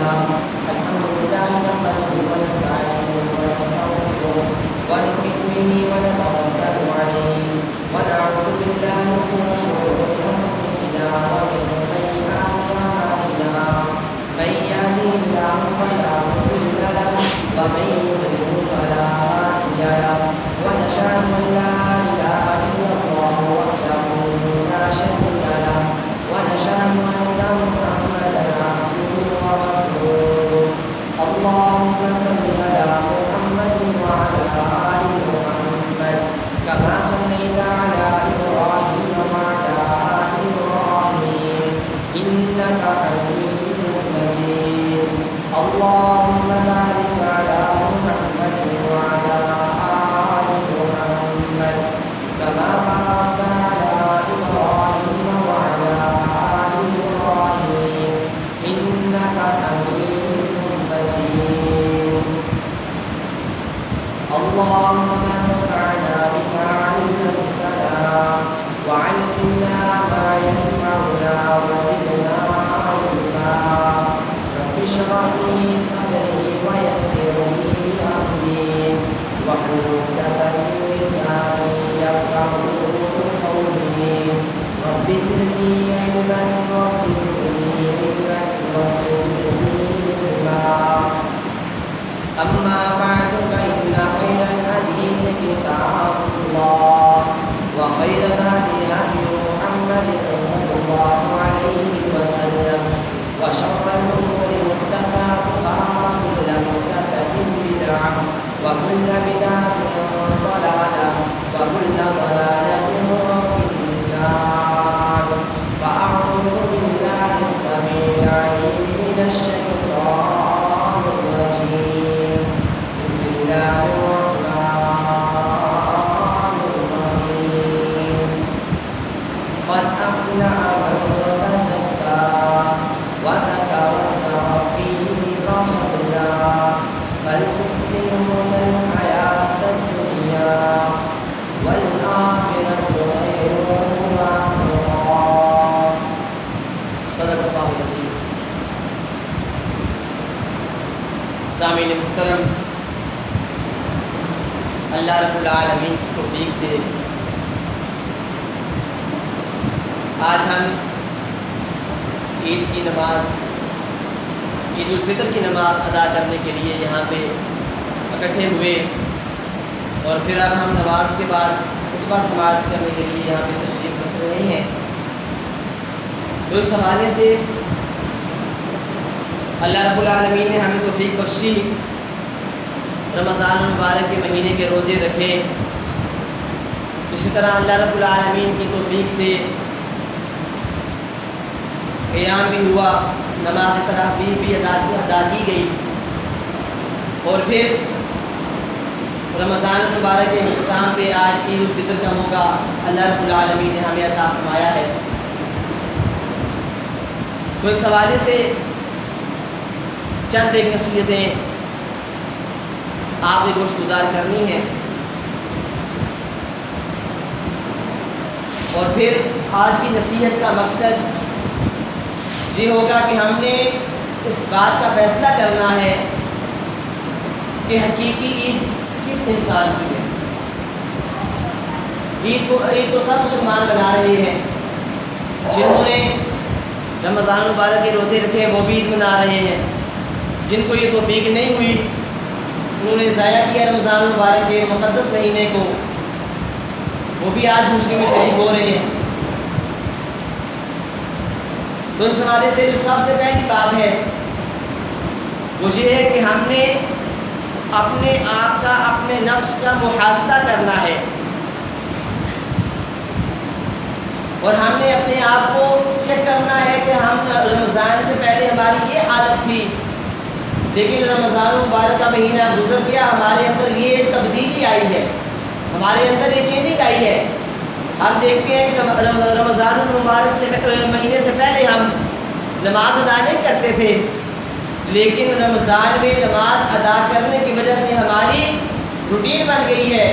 أنفسنا. الحمد لله نحمده ونستعينه ونستغفره ونؤمن به ونتوكل عليه ونعوذ بالله من شرور أنفسنا ومن سيئات أعمالنا. من يهده الله فلا مضل له ومن يضلل فلا هادي له ونشهد أن لا إله إلا الله وحده لا شريك له ونشهد أن محمدا عبده ورسوله. اللهم صل على محمد وعلى آل محمد كما صليت على إبراهيم وعلى آل إبراهيم إنك حميد مجيد. اللهم بارك على محمد وعلى آل محمد كما باركت على إبراهيم وعلى آل إبراهيم إنك حميد مجيد. اللهم انفعنا بما علمتنا وعلمنا ما ينفعنا وزدنا علما. رب اشرح لي صدري ويسر لي أمري واحلل عقدة من لساني يفقهوا قولي. رب زدني علما رب زدني علما رب زدني علما. أما بعد فإن خير الحديث كتاب الله وخير الهدي هدي محمد صلى الله عليه وسلم وشر الأمور محدثاتها وكل محدثة بدعة وكل بدعة ضلالة وكل ضلالة في النار. فأعوذ بالله السميع العليم من الشيطان الرجيم. بسم الله الرحمن الرحيم. قد أفلح من تزكى وذكر اسم ربه فصلى بل تؤثرون الحياة الدنيا والآخرة خير وأبقى. صدق اللہ العظیم. سامعین محترم، اللہ رب العالمین کی توفیق سے آج ہم عید کی نماز، عید الفطر کی نماز ادا کرنے کے لیے یہاں پہ اکٹھے ہوئے اور پھر اب ہم نماز کے بعد خطبہ سماعت کرنے کے لیے یہاں پہ تشریف رکھ رہے ہیں. تو اس حوالے سے اللہ رب العالمین نے ہمیں توفیق بخشی، رمضان المبارک کے مہینے کے روزے رکھے. اسی طرح اللہ رب العالمین کی توفیق سے قیام بھی ہوا، نماز تراویح بھی ادا کی گئی اور پھر رمضان المبارک کے اختتام پہ آج عید الفطر کا موقع اللہ رب العالمین نے ہمیں عطا فرمایا ہے. تو اس حوالے سے چند ایک نصیحتیں آپ نے گوش گزار کرنی ہیں اور پھر آج کی نصیحت کا مقصد یہ ہوگا کہ ہم نے اس بات کا فیصلہ کرنا ہے کہ حقیقی عید کس انسان کی ہے. عید تو سب مسلمان بنا رہے ہیں، جنہوں نے رمضان مبارک کے روزے رکھے وہ بھی عید منا رہے ہیں. جن کو یہ توفیق نہیں ہوئی انہوں نے ضائع کیا رمضان مبارک کے مقدس مہینے کو، وہ بھی آج خوشی میں شریک ہو رہے ہیں. تو اس حوالے سے جو سب سے پہلی بات ہے وہ یہ ہے کہ ہم نے اپنے آپ کا، اپنے نفس کا محاسبہ کرنا ہے اور ہم نے اپنے آپ کو چیک کرنا ہے کہ ہم رمضان سے پہلے ہماری یہ حالت تھی، لیکن رمضان مبارک کا مہینہ گزر گیا، ہمارے اندر یہ تبدیلی آئی ہے، ہمارے اندر یہ چینجنگ آئی ہے. ہم دیکھتے ہیں کہ رمضان المبارک سے مہینے سے پہلے ہم نماز ادا نہیں کرتے تھے، لیکن رمضان میں نماز ادا کرنے کی وجہ سے ہماری روٹین بن گئی ہے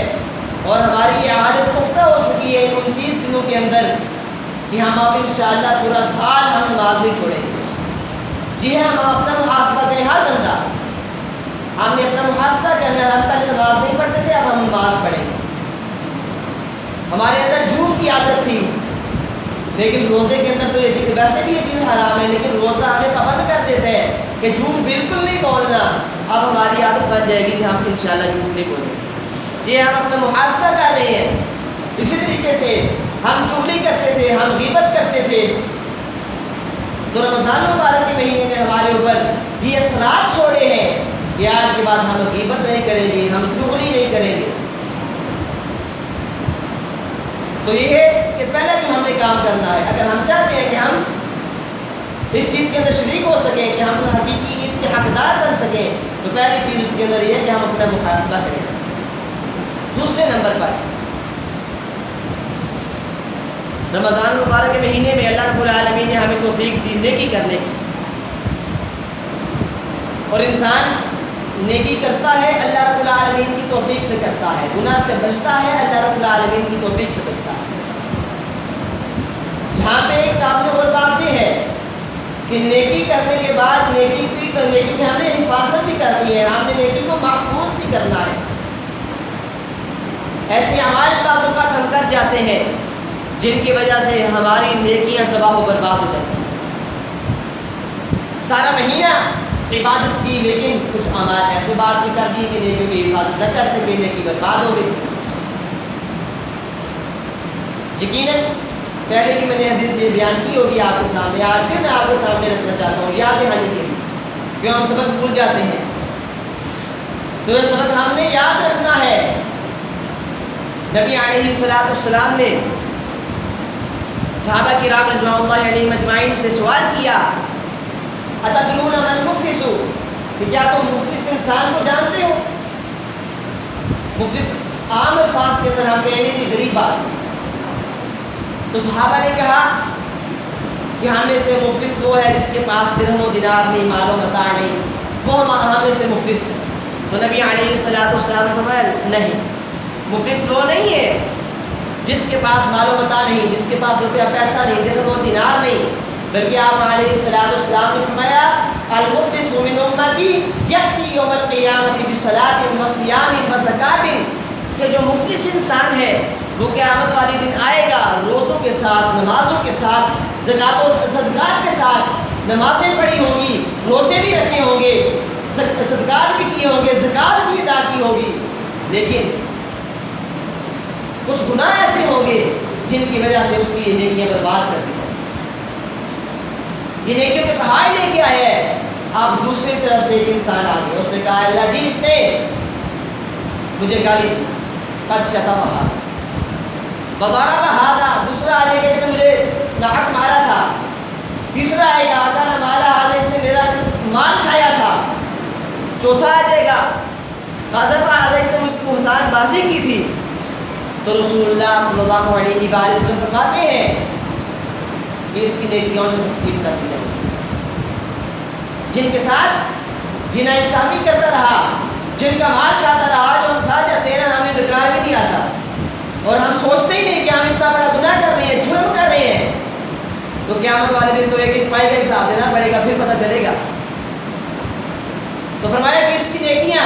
اور ہماری یہ عادت پختہ ہو چکی ہے 29 دنوں کے اندر کہ ہم اب انشاءاللہ پورا سال ہم نماز نہیں چھوڑیں گے. جی ہاں، ہم اپنا محاسبہ کریں، ہر بندہ ہم نے اپنا محاسبہ کرنا ہے. ہم پہلے نماز نہیں پڑھتے تھے، اب ہم نماز پڑھیں گے. ہمارے اندر جھوٹ کی عادت تھی، لیکن روزے کے اندر تو یہ چیز ویسے بھی یہ چیز حرام ہے، لیکن روزہ ہمیں پابند کر دیتے ہیں کہ جھوٹ بالکل نہیں بولنا. اب ہماری عادت بن جائے گی کہ ہم انشاءاللہ جھوٹ نہیں بولیں گے. جی ہم اپنا محاسبہ کر رہے ہیں. اسی طریقے سے ہم چغلی کرتے تھے، ہم غیبت کرتے تھے. تو رمضان مبارک کے مہینے نے ہمارے اوپر یہ اثرات چھوڑے ہیں کہ آج کے بعد ہم غیبت نہیں کریں گے، ہم چغلی نہیں کریں گے. تو یہ ہے کہ پہلے جو ہم نے کام کرنا ہے، اگر ہم چاہتے ہیں کہ ہم اس چیز کے اندر شریک ہو سکیں، کہ ہم حقیقی عید کے حقدار بن سکیں، تو پہلی چیز اس کے اندر یہ ہے کہ ہم اپنا محاسبہ کریں. دوسرے نمبر پر رمضان مبارک کے مہینے میں اللہ رب العالمین نے ہمیں توفیق دی نیکی کرنے کی. اور انسان نیکی کرتا ہے اللہ رب العالمین کی توفیق سے کرتا ہے، گناہ سے بچتا ہے اللہ رب العالمین کی توفیق سے بچتا ہے. جہاں پہ ایک قابل غور بات یہ ہے کہ نیکی کرنے کے بعد نیکی کی ہم نے حفاظت بھی کرنی ہے، ہم نے نیکی کو محفوظ بھی کرنا ہے. ایسے اعمال بعض اوقات ہم کر جاتے ہیں جن کی وجہ سے ہماری نیکیاں تباہ و برباد ہو جاتی ہیں. سارا مہینہ عبادت کی، لیکن کچھ اعمال ایسے بات بھی کر دی کہ نیکیوں کی حفاظت نہ کر سکے، نیکی برباد ہو گئی. یقیناً پہلے کی میں نے حدیث یہ بیان کی ہوگی آپ کے سامنے، آج بھی میں آپ کے سامنے رکھنا چاہتا ہوں یاد دہانی کے لیے، کہ ہم سبق بھول جاتے ہیں. تو یہ سبق ہم نے یاد رکھنا ہے. نبی علیہ السلام نے صحابہ کرام رضوان اللہ علیہم اجمعین سے سوال کیا، اتدرون من المفلس، کہ کیا تم مفلس انسان کو جانتے ہو؟ مفلس عام الفاظ کے اندر ہم کہیں گے غریب بات. تو صحابہ نے کہا کہ ہمیں سے مفلس وہ ہے جس کے پاس درہم و دینار نہیں، مال و متاع نہیں، وہ ہمیں سے مفلس ہے. تو نبی علیہ السلام نے فرمایا نہیں، مفلس وہ نہیں ہے جس کے پاس مال و متاع نہیں، جس کے پاس روپیہ پیسہ نہیں، درہم و دینار نہیں، بلکہ آپ علیہ السلام نے فرمایا المفلس من امتی یأتی یوم القیامت بصلاۃ و صیام و زکوٰۃ، کہ جو مفلس انسان ہے وہ قیامت والے دن آئے گا روزوں کے ساتھ، نمازوں کے ساتھ، زکوٰۃ و صدقات کے ساتھ. نمازیں پڑھی ہوں گی، روزے بھی رکھے ہوں گے، صدقات بھی کیے ہوں گے، زکوٰۃ بھی ادا کی ہوگی، لیکن کچھ گناہ ایسے ہوں گے جن کی وجہ سے اس کی یہ نیکیاں برباد کر دی جائیں. یہ نیکیوں کے پہاڑ لے کے آئے ہیں. اب دوسری طرف سے ایک انسان آ گیا، اس نے کہا اللہ جی اس نے مجھے گالی دی، قد شتمہ وضرب ھذا، دوسرا آ جائے گا اس نے مجھے ناحق مارا تھا، تیسرا آئے گا اکل مال ھذا، اس نے میرا مال کھایا تھا، چوتھا آ جائے گا قذف ھذا، اس نے مجھ پر بہتان بازی کی تھی. تو رسول اللہ صلی اللہ علیہ وآلہ وسلم فرماتے ہیں کہ اس کی نیکیوں میں تقسیم کر دی جائے گی. جن کے ساتھ یہ ناانصافی کرتا رہا، جن کا مال کھاتا رہا، جو ہم کھا جاتے ہیں ہمیں ڈکار بھی نہیں آتا، اور ہم سوچتے ہی نہیں کہ ہم اتنا بڑا گناہ کر رہے ہیں، جرم کر رہے ہیں، تو قیامت والے دن تو ایک ایک پائی کا حساب دینا پڑے گا، پھر پتہ چلے گا. تو فرمایا کہ اس کی نیکیاں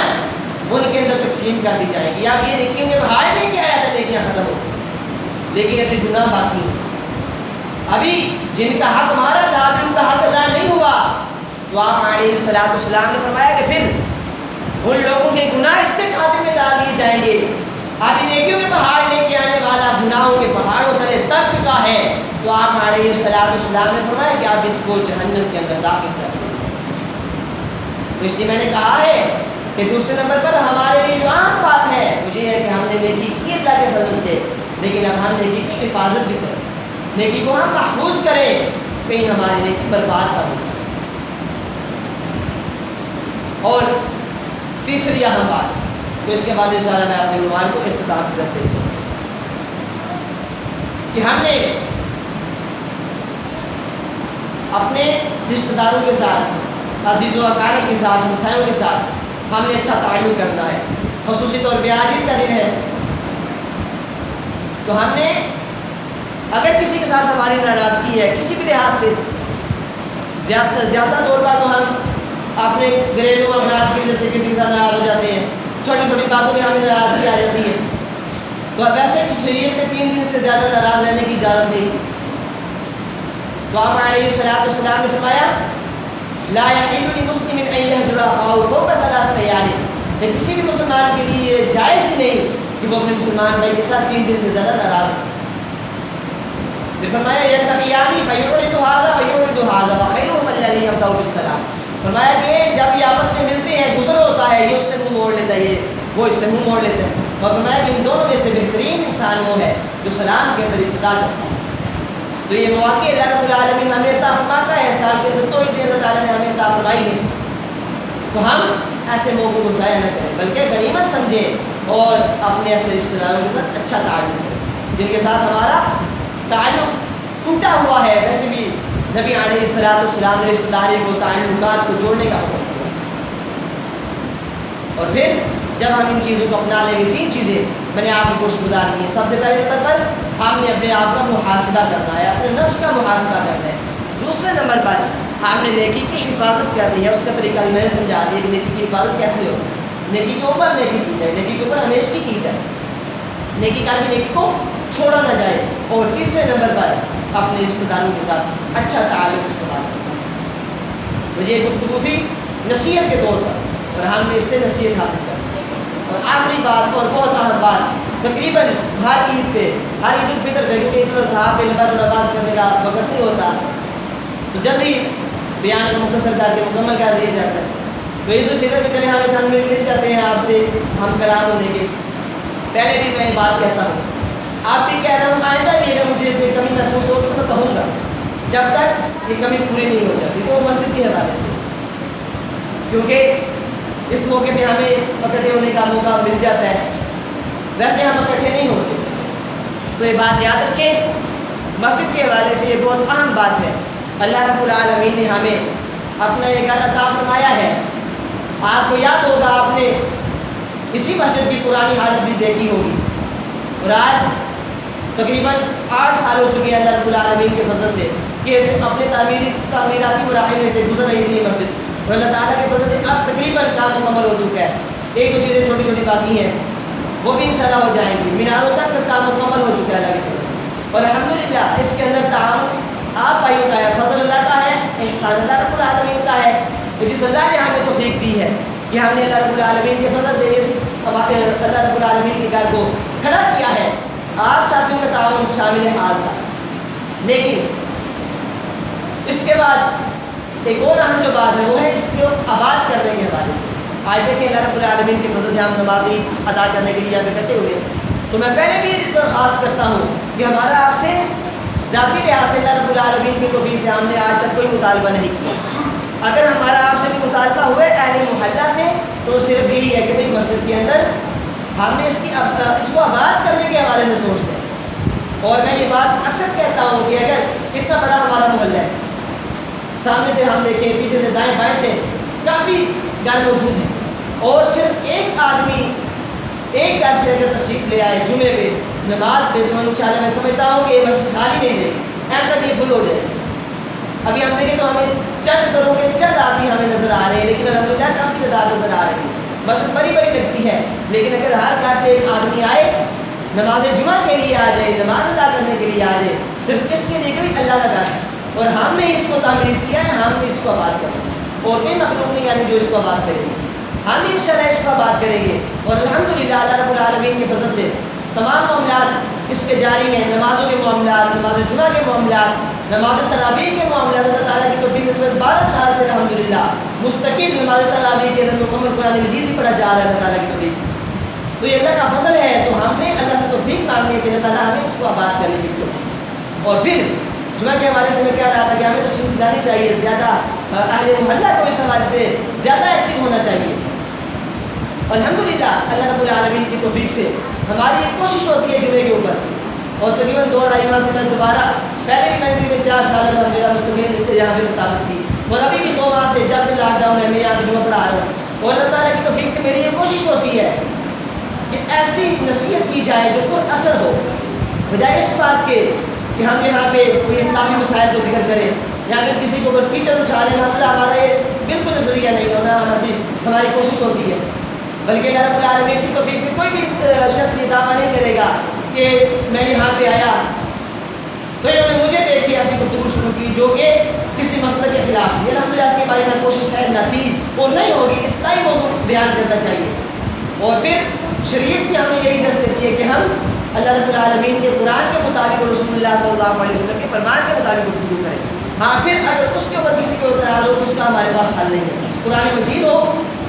ان کے اندر تقسیم کر دی جائے گی. اب یہ نیکیوں کے بہار نہیں کیا آیا تھا نیکیاں ختم ہو، لیکن ابھی گناہ باقی ہے. ابھی جن کا حق مارا تھا ابھی ان کا حق ادا نہیں ہوا. تو آپ علیہ السلام نے فرمایا کہ پھر ان لوگوں کے گناہ اس کے کھاتے میں ڈال دیے جائیں گے. ابھی نیکیوں کے پہاڑ لے کے آنے والا گناہوں کے پہاڑوں تلے تب چکا ہے. تو آپ علیہ السلام نے فرمایا کہ آپ اس کو جہنم کے اندر داخل کر دیں. تو اس لیے میں نے کہا ہے کہ دوسرے نمبر پر ہمارے لیے جو عام بات ہے وہ یہ ہے کہ ہم نے نیکی کی اللہ کے فضل سے، لیکن اب ہم نیکی کی حفاظت بھی کریں، نیکی کو ہم محفوظ کریں، کہیں ہماری نیکی برباد نہ ہو جائے. اور تیسری اہم بات، تو اس کے بعد انشاءاللہ میں اپنے عنوان کو اختتام کی طرف لے جاؤں کہ ہم نے اپنے رشتہ داروں کے ساتھ، عزیز و اقارب کے ساتھ، ہمسایوں کے ساتھ ہم نے اچھا تعلق کرنا ہے. خصوصی طور پہ آج عید کا دن ہے، تو ہم نے اگر کسی کے ساتھ ہماری ناراضگی ہے کسی بھی لحاظ سے، زیادہ طور پر تو ہم اپنے گھریلو معاملات کی وجہ سے کسی کے ساتھ ناراض ہو جاتے ہیں، چھوٹی چھوٹی باتوں میں ہمیں ناراضگی آ جاتی ہے. تو ویسے شریعت نے 3 دن سے زیادہ ناراض رہنے کی اجازت نہیں. تو آپ علیہ السلام نے فرمایا لا يحل لمسلم ان يهجر اخاه فوق 3 ليال، کسی بھی مسلمان کے لیے جائز ہی نہیں کہ وہ اپنے مسلمان بھائی کے ساتھ 3 دن سے زیادہ ناراض ہو. پھر فرمایا يلتقيان فيعرض هذا ويعرض هذا وخيرهم الذي يبدأ بالسلام. فرمایا کہ جب یہ آپس میں ملتے ہیں گزر ہوتا ہے، یہ اس سے منہ موڑ لیتا ہے، وہ اس سے منہ موڑ لیتا ہے. اور فرمایا کہ ان دونوں میں سے بہترین انسان وہ ہے جو سلام کے اندر ابتدا کرتا ہے. تو یہ مواقع اللہ رب العالمین ہمیں عطا فرماتا ہے، سال کے اندر 2 دن اللہ تعالیٰ نے ہمیں عطا فرمائی ہے. تو ہم ایسے موقع کو ضائع نہ کریں بلکہ غنیمت سمجھیں اور اپنے ایسے رشتہ داروں کے ساتھ اچھا تعلق کریں جن کے ساتھ ہمارا تعلق ٹوٹا ہوا ہے. ویسے بھی نبی علیہ السلام نے رشتہ داری کو، تعلقات کو جوڑنے کا حکم دیا. اور پھر جب ہم ان چیزوں کو اپنا لیں گے 3 چیزیں میں نے آپ کو کوشش گزار کی ہیں. سب سے پہلے نمبر پر ہم نے اپنے آپ کا محاسبہ کرنا ہے، اپنے نفس کا محاسبہ کرنا ہے. دوسرے نمبر پر ہم نے نیکی کی حفاظت کرنی ہے. اس کا طریقہ بھی میں نے سمجھا دیا کہ نیکی کی حفاظت کیسے ہو. نیکی کے اوپر نیکی کی جائے، نیکی کے اوپر ہمیشگی کی جائے، نیکی کر کے نیکی کو چھوڑا نہ جائے. اور تیسرے نمبر پر اپنے رشتہ داروں کے ساتھ اچھا تعلق استعمال کرنا. تو یہ گفتگو تھی نصیحت کے طور پر اور ہم نے اس سے نصیحت حاصل کر. اور آخری بات اور بہت اہم بات، تقریباً ہر عید پہ، ہر عید الفطر پہ، کیونکہ عید الاضحیٰ پہ لمبا چوڑا باز کرنے کا وقت نہیں ہوتا تو جلدی بیان کو مختصر کر کے مکمل کر دیا جاتا ہے. تو عید الفطر پہ چلے ہمیں چند منٹ مل جاتے ہیں آپ سے ہم کلام ہونے کے. پہلے بھی میں یہ بات کہتا ہوں، آپ بھی کہہ رہا ہوں، آئندہ بھی اگر مجھے اس میں کمی محسوس ہوگی تو میں کہوں گا جب تک یہ کمی پوری نہیں ہو جاتی. تو مسجد کے حوالے سے، کیونکہ اس موقع پہ ہمیں اکٹھے ہونے کا موقع مل جاتا ہے، ویسے ہم اکٹھے نہیں ہوتے. تو یہ بات یاد رکھیں، مسجد کے حوالے سے یہ بہت اہم بات ہے. اللہ رب العالمین نے ہمیں اپنا یہ گھر عطا فرمایا ہے. آپ کو یاد ہوگا آپ نے اسی مسجد کی پرانی حالت بھی دیکھی ہوگی، اور آج تقریباً 8 سال ہو چکے ہیں اللہ رب العالمین کے فضل سے کہ اپنے تعمیراتی مراحل میں سے گزر رہی تھی یہ مسجد. اور اللہ تعالیٰ کے فضل سے اب تقریباً کام مکمل ہو چکا ہے. 1-2 چیزیں چھوٹی چھوٹی باقی ہیں، وہ بھی انشاءاللہ ہو جائیں گی. میناروں تک کام مکمل ہو چکا ہے اللہ کے فضل سے. اور الحمدللہ اس کے اندر تعاون آپ بھائیوں کا ہے، فضل اللہ کا ہے، احسان اللہ رب العالمین کا ہے. تو جس اللہ نے ہمیں توفیق دی ہے کہ ہم نے اللہ رب العالمین کے فضل سے اس اللہ رب العالمین کے گھر کو کھڑا کیا ہے. آپ ساتھیوں کا تعاون شامل حال تھا. لیکن اس کے بعد ایک اور اہم جو بات ہے وہ ہے اس کو آباد کرنے کے حوالے سے. آج دیکھیں اللہ رب العالمین کی فضل سے ہم نماز عید ادا کرنے کے لیے یہاں پہ اکٹھے ہوئے ہیں. تو میں پہلے بھی یہ درخواست کرتا ہوں کہ ہمارا آپ سے ذاتی لحاظ سے اللہ رب العالمین کی توفیق سے ہم نے آج تک کوئی مطالبہ نہیں کیا. اگر ہمارا آپ سے بھی مطالبہ ہوا ہے اہل محلہ سے تو صرف یہی ہے کہ بھائی مسجد کے اندر ہم نے اس کو آباد کرنے کے حوالے سے سوچتے ہیں. اور میں یہ بات اکثر کہتا ہوں کہ اگر اتنا بڑا ہمارا محلہ ہے، سامنے سے ہم دیکھیں، پیچھے سے دائیں بائیں سے کافی گھر موجود ہیں، اور صرف ایک آدمی ایک گھر سے اگر تشریف لے آئے جمعے پہ نماز پہ، تو انشاءاللہ میں سمجھتا ہوں کہ یہ مسجد خالی نہیں رہے، اینڈ تک یہ فل ہو جائے. ابھی ہم دیکھیں تو ہمیں چند گھروں کے چند آدمی ہمیں نظر آ رہے ہیں، لیکن الحمدللہ کافی تعداد نظر آ رہی ہے. مسجد بڑی بڑی لگتی ہے، لیکن اگر ہر گھر سے ایک آدمی آئے، نماز جمعہ کے لیے آ جائے، نماز ادا کرنے کے لیے آ جائے، صرف اس کے لیے کہ اللہ کا گھر ہے اور ہم نے اس کو تعمیر کیا ہے، ہم نے اس کو آباد کرنا ہے. اور کوئی مخلوق نہیں یعنی جو اس کو آباد کرے گی. ہم انشاءاللہ اس کو آباد کریں گے. اور الحمدللہ اللہ رب العالمین کی فضل سے تمام معاملات اس کے جاری ہیں. نمازوں کے معاملات، نماز جمعہ کے معاملات، نماز تراویح کے معاملات، اللہ تعالیٰ کی توفیق سے 12 سال سے الحمدللہ مستقل نماز تراویح کے اندر مکمل قرآن مجید بھی پڑھا جا رہا ہے اللہ تعالیٰ کی توفیق سے. تو یہ اللہ کا فضل ہے. تو ہم نے اللہ سے توفیق مانگنی ہے کہ اللہ تعالیٰ ہمیں اس کو آباد کرنے کی توفیق. اور پھر جمعہ کے حوالے سے میں کہہ رہا تھا کہ ہمیں تشریف لانے چاہیے، زیادہ اہل محلہ کو اس حوالے سے زیادہ ایکٹیو ہونا چاہیے. الحمدللہ اللہ رب العالمین کی توفیق سے ہماری ایک کوشش ہوتی ہے جمعے کے اوپر. اور تقریباً 2-2.5 ماہ سے میں دوبارہ، پہلے بھی میں نے 4 سال الحمدللہ مستقل یہاں پہ تعلق کی، اور ابھی بھی 2 ماہ سے جب سے لاک ڈاؤن ہے میں یہاں پہ جمعہ پڑھا رہا ہوں. اور اللہ تعالیٰ کی توفیق سے میری یہ کوشش ہوتی ہے کہ ایسی نصیحت کی جائے جو پر اثر ہو، بجائے اس بات کے کہ ہم یہاں پہ کوئی اختلافی مسائل کو ذکر کریں یا پھر کسی کو اوپر کیچڑ اچھالے نہ ملا، ہمارا یہ بالکل نظریہ نہیں ہونا، ہماری کوشش ہوتی ہے، بلکہ اللہ رب العالمین کی توفیق سے کوئی بھی شخص یہ دعویٰ نہیں کرے گا کہ میں یہاں پہ آیا تو انہوں نے مجھے دیکھ کے ایسی گفتگو شروع کی جو کہ کسی مسئلے کے خلاف تھی۔ الحمدللہ سے ہماری نہ کوشش ہے نہ تھی اور نہیں ہوگی، اصلاحی موضوع بیان کرنا چاہیے۔ اور پھر شریعت بھی ہمیں یہی درس دیتی ہے کہ ہم اللہ رب العالمین کے قرآن کے مطابق اور رسول اللہ صلی اللہ علیہ وسلم کے فرمان کے مطابق گفتگو کریں۔ ہاں پھر اگر اس کے اوپر کسی کو اعتراض ہو تو اس کا ہمارے پاس حل نہیں ہے، قرآن مجید ہو،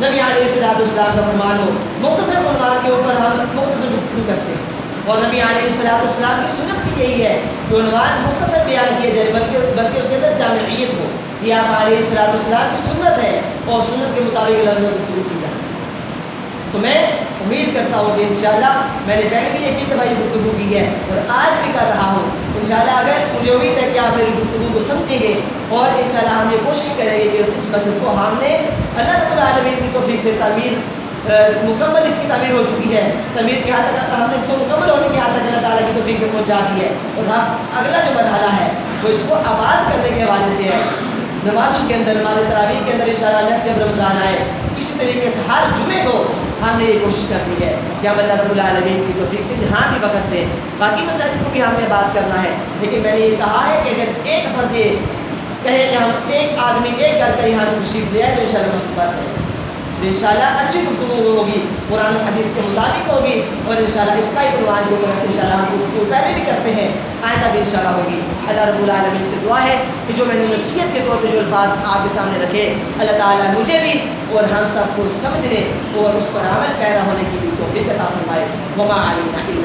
نبی علیہ السلام کا فرمان ہو، مختصر عنوان کے اوپر ہم مختصر گفتگو کرتے ہیں، اور نبی علیہ السلام کی سنت بھی یہی ہے کہ عنوان مختصر بیان کیا جائے بلکہ اس کے اندر جامعیت ہو، یہ آپ علیہ السلام کی سنت ہے اور سنت کے مطابق لفظ گفتگو کی جائے۔ تو میں امید کرتا ہوں کہ انشاءاللہ میں نے پہلے بھی ایک ہی دفعہ گفتگو کی ہے اور آج بھی کر رہا ہوں، انشاءاللہ اگر مجھے امید ہے کہ آپ میری گفتگو کو سمجھیں گے اور انشاءاللہ ہم یہ کوشش کریں گے کہ اس مسجد کو ہم نے اللہ رب العالمین کی توفیق سے تعمیر مکمل اس کی تعمیر ہو چکی ہے، تعمیر کے حد تک ہم نے اس کو مکمل ہونے کے حد تک اللہ تعالیٰ کی توفیق سے پہنچا دی ہے، اور ہم اگلا جو مرحلہ ہے وہ اس کو آباد کرنے کے حوالے سے ہے۔ نمازوں کے اندر، نماز تراویح کے اندر انشاءاللہ نیکسٹ جب رمضان آئے اسی طریقے سے ہر جمعے کو ہم نے یہ کوشش کرنی ہے کہ ہم اللہ رب العالمین کی توفیق سے جہاں بھی وقت دیں، باقی مساجد کو بھی ہم نے بات کرنا ہے، لیکن میں نے یہ کہا ہے کہ اگر ایک فرد یہ کہے کہ ہم ایک آدمی ایک گھر کا یہاں پہ تشریف لے آئے تو انشاءاللہ مسجد بات چلے، تو انشاءاللہ اچھی گفتگو ہوگی، قرآن و حدیث کے مطابق ہوگی، اور انشاءاللہ اس کا ہی عنوان کے اوپر انشاءاللہ ہم گفتگو پہلے بھی کرتے ہیں، آئندہ بھی انشاءاللہ ہوگی۔ اللہ رب العالمین سے دعا ہے کہ جو میں نے نصیحت کے طور پہ جو الفاظ آپ کے سامنے رکھے، اللہ تعالیٰ مجھے بھی اور ہم سب کو سمجھنے اور اس پر عمل پیرا ہونے کی بھی توفیق عطا فرمائے۔ وما علینا الا